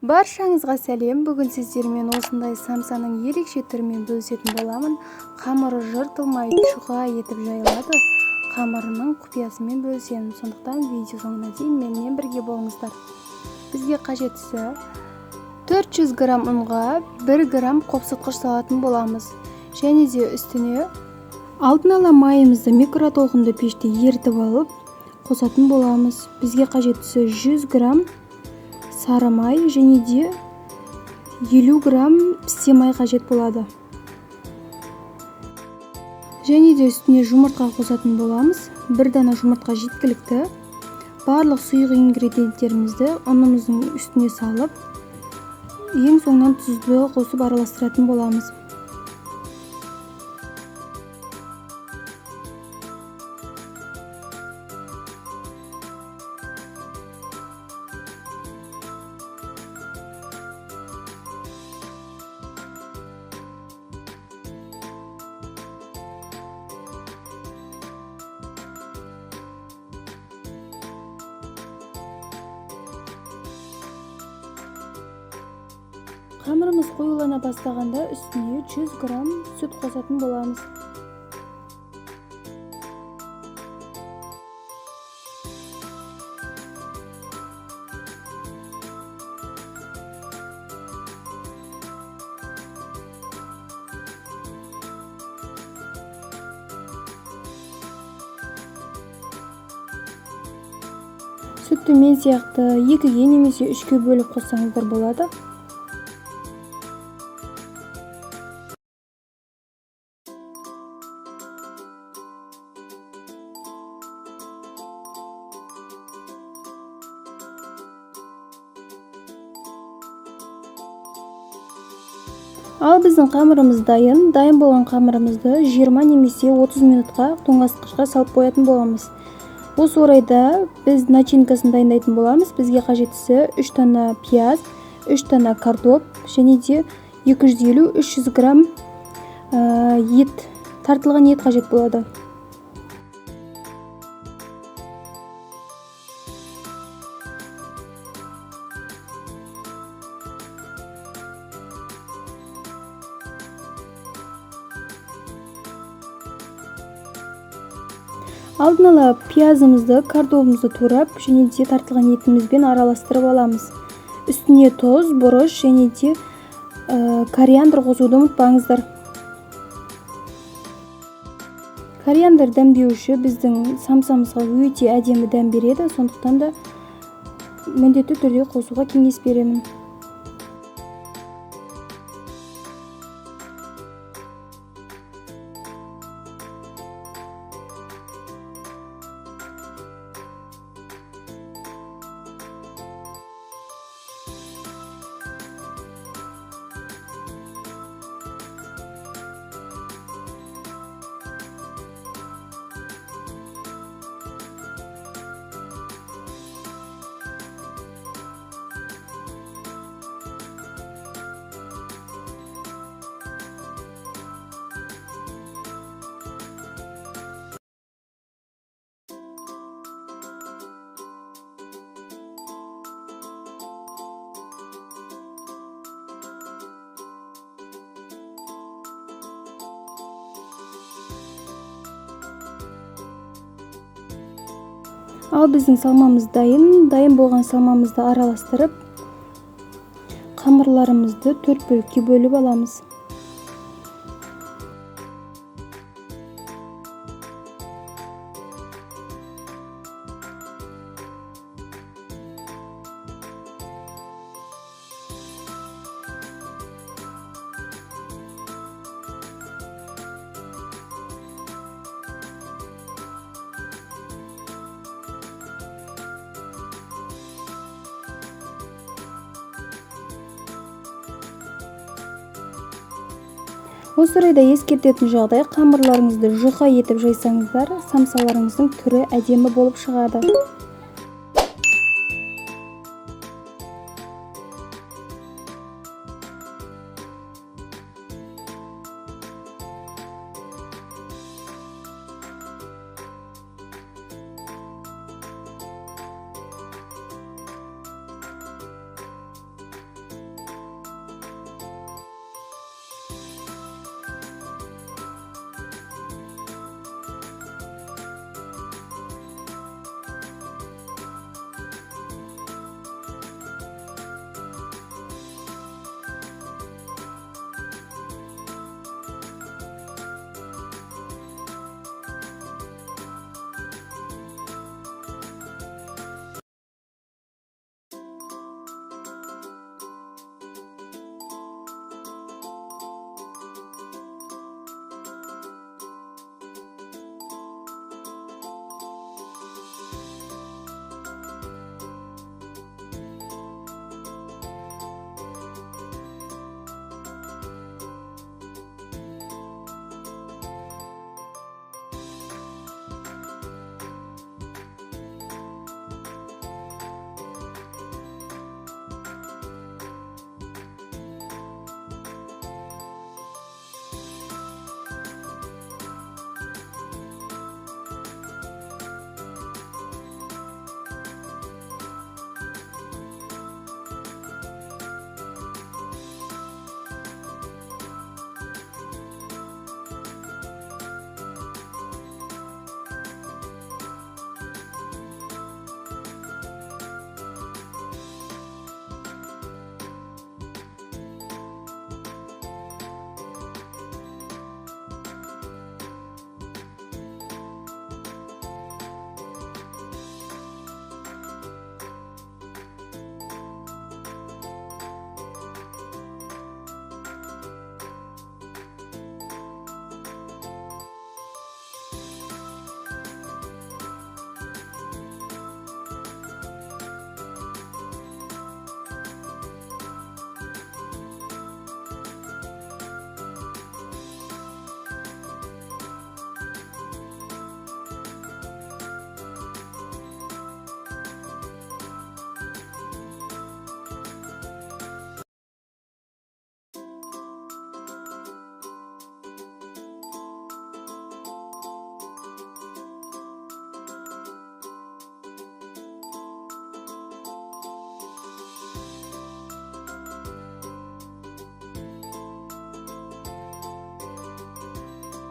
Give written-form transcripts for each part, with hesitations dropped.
Баршаңызға сәлем. Бүгін сіздермен осындай самсаның ерекше түрімен бөлісетін боламын. Қамыры жыртылмай шұға етіп жайылады. Қамырының құпиясымен бөлісемін. Сондықтан видео соңына дейін менімен бірге болыңыздар. Бізге қажеттісі 400 грамм ұнға 1 грамм қопсытқыш салатын боламыз. Және де үстіне алдын ала майымызды микротолқынды пеште ерітіп алып қосатын боламыз. Бізге қажеттісі 100 грамм сары май және де 50 грамм пісте май қажет болады. Және де үстіне жұмыртқа қосатын боламыз. Бір дана жұмыртқа жеткілікті. Барлық сұйық ингредиенттерімізді ұнымыздың үстіне салып, ең соңынан тұзды қосып араластыратын боламыз. Қамырымыз қоюлана бастағанда үстіне 100 грамм сүт қосатын боламыз. Сүтті мен сияқты 2-ге немесе 3-ге бөліп қоссаңыздар болады. Ал біздің қамырымыз дайын. Дайын болған қамырымызды 20 немесе 30 минутқа тоңазытқышқа салып қоятын боламыз. Осы орайда біз начинкасын дайындайтын боламыз. Бізге қажеттісі 3 дана пияз, 3 дана картоп және де 250-300 грамм ет, тартылған ет қажет болады. Алдын ала пиязымызды, картопымызды турап және де тартылған етімізбен араластырып аламыз. Үстіне тұз, бұрыш және де кориандр қосуды ұмытпаңыздар. Кориандр дәмдеуші біздің самсамызға өте әдемі дәм береді, сондықтан да міндетті түрде қосуға кеңес беремін. Ал біздің салмамыз дайын. Дайын болған салмамызды араластырып, қамырларымызды 4 бөлікке бөліп аламыз. Осы орайда ескертетін жағдай, қамырларыңызды жұқа етіп жайсаңыздар, самсаларыңыздың түрі әдемі болып шығады.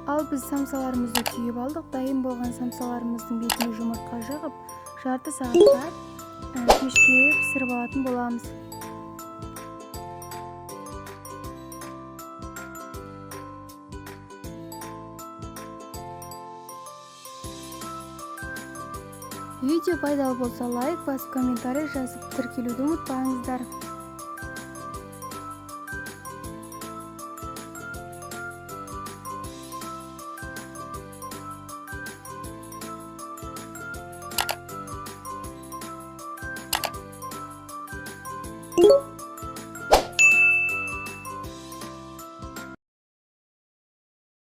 Ал біз самсаларымызды түйіп алдық. Дайын болған самсаларымыздың бетіне жұмыртқа жағып, жарты сағатқа пешке пісіріп алатын боламыз. Видео пайдалы болса, лайк басып, комментарий жазып, тіркелуді ұмытпаңыздар.